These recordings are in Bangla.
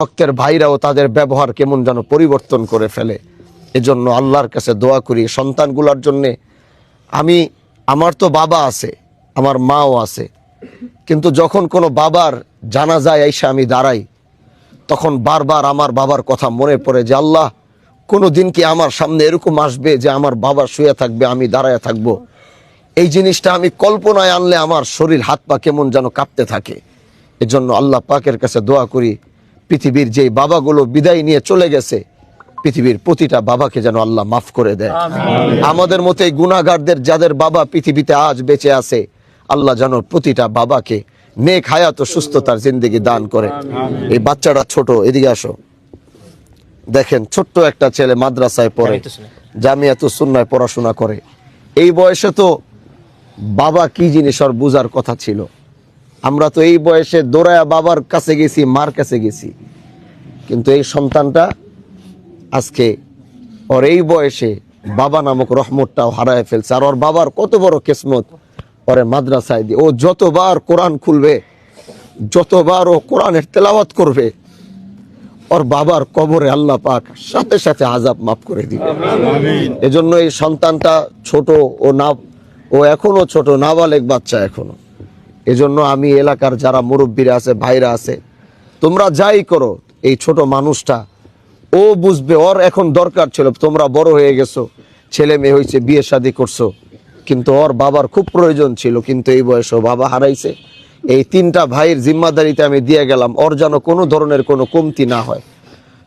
রক্তের ভাইরাও তাদের ব্যবহার কেমন যেন পরিবর্তন করে ফেলে। এজন্য আল্লাহর কাছে দোয়া করি সন্তানগুলোর জন্যে। আমার তো বাবা আছে, আমার মাও আছে, কিন্তু যখন কোনো বাবার জানাজায় এসে আমি দাঁড়াই, তখন বারবার আমার বাবার কথা মনে পড়ে যে আল্লাহ, কোনো দিন কি আমার সামনে এরকম আসবে যে আমার বাবা শুয়ে থাকবে, আমি দাঁড়ায় থাকবো। এই জিনিসটা আমি কল্পনায় আনলে আমার শরীর হাত পা কেমন যেন কাঁপতে থাকে। এজন্য আল্লাহ পাকের কাছে দোয়া করি, পৃথিবীর যেই বাবাগুলো বিদায় নিয়ে চলে গেছে, পৃথিবীর প্রতিটা বাবাকে যেন আল্লাহ মাফ করে দেয়। আমাদের মতো এই গুনাহগারদের যাদের বাবা পৃথিবীতে আজ বেঁচে আছে, আল্লাহ যেন প্রতিটা বাবাকে নেক হায়াত ও সুস্থতার জিন্দেগি দান করে। এই বাচ্চাটা ছোট, এদিকে আসো। দেখেন, ছোট্ট একটা ছেলে মাদ্রাসায় পড়ে, জামিয়াতুস সুন্নাহয় পড়াশোনা করে। এই বয়সে তো বাবা কি জিনিস ওর বুঝার কথা ছিল। আমরা তো এই বয়সে দৌড়ায়া বাবার কাছে গেছি, মার কাছে গেছি, কিন্তু এই সন্তানটা আজকে ওর এই বয়সে বাবা নামক রহমতটাও হারায় ফেলছে। আর ওর বাবার কত বড় কিসমত, ওরে মাদ্রাসায় দিয়ে ও যতবার কোরআন খুলবে, যতবার ও কোরআনের তেলাওয়াত করবে, ওর বাবার কবরে আল্লাহ পাক সাথে সাথে আযাব মাফ করে দিবে। এজন্য এই সন্তানটা ছোট, ও এখনো ছোট, নাবালেগ বাচ্চা এখনো। এজন্য আমি এলাকার যারা মুরব্বীরা আছে, ভাইরা আছে, তোমরা যাই করো, এই ছোট মানুষটা ও বুঝবে, ওর এখন দরকার ছিল, তোমরা বড় হয়ে গেছো, ছেলে মেয়ে হয়েছে, বিয়ে শাদী করছো, কিন্তু ওর বাবার খুব প্রয়োজন ছিল, কিন্তু এই বয়সে বাবা হারাইছে। এই তিনটা ভাইয়ের জিম্মাদারিতে আমি দিয়ে গেলাম, ওর যেন কোনো ধরনের কোনো কমতি না হয়।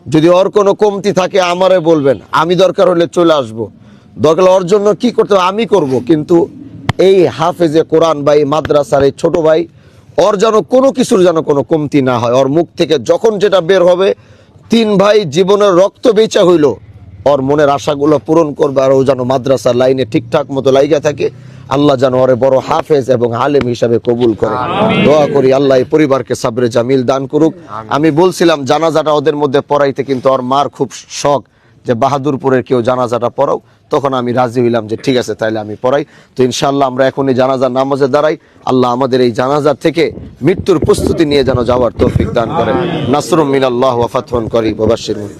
যদি ওর কোনো কমতি থাকে আমারে বলবেন, আমি দরকার হলে চলে আসবো, দরকার ওর জন্য কি করতে হবে আমি করব, কিন্তু এই হাফেজে কোরআন বা এই মাদ্রাসার এই ছোট ভাই, ওর যেন কোনো কিছুর যেন কোনো কমতি না হয়। ওর মুখ থেকে যখন যেটা বের হবে, তিন ভাই জীবনের রক্ত বেচা হইল, ওর মনের আশাগুলো পূরণ করবে, আর ও যেন মাদ্রাসার লাইনে ঠিকঠাক মতো লাইগা থাকে। আল্লাহ যেন ওরে বড় হাফেজ এবং আলেম হিসাবে কবুল করে। দোয়া করি আল্লাহ এই পরিবারকে সাবরে জামিল দান করুক। আমি বলছিলাম জানাজাটা ওদের মধ্যে পড়াইতে, কিন্তু ওর মার খুব শখ যে বাহাদুরপুরের কেউ জানাজাটা পড়াও। তখন আমি রাজি হইলাম যে ঠিক আছে, তাইলে আমি পড়াই। তো ইনশাআল্লাহ আমরা এখন এই জানাজার নামাজে দাঁড়াই। আল্লাহ আমাদের এই জানাজার থেকে মৃত্যুর প্রস্তুতি নিয়ে যেন যাওয়ার তৌফিক দান করেন। নাসরুম মিনাল্লাহ ওয়া ফাতহুন করিব ওয়া বাশশিরুল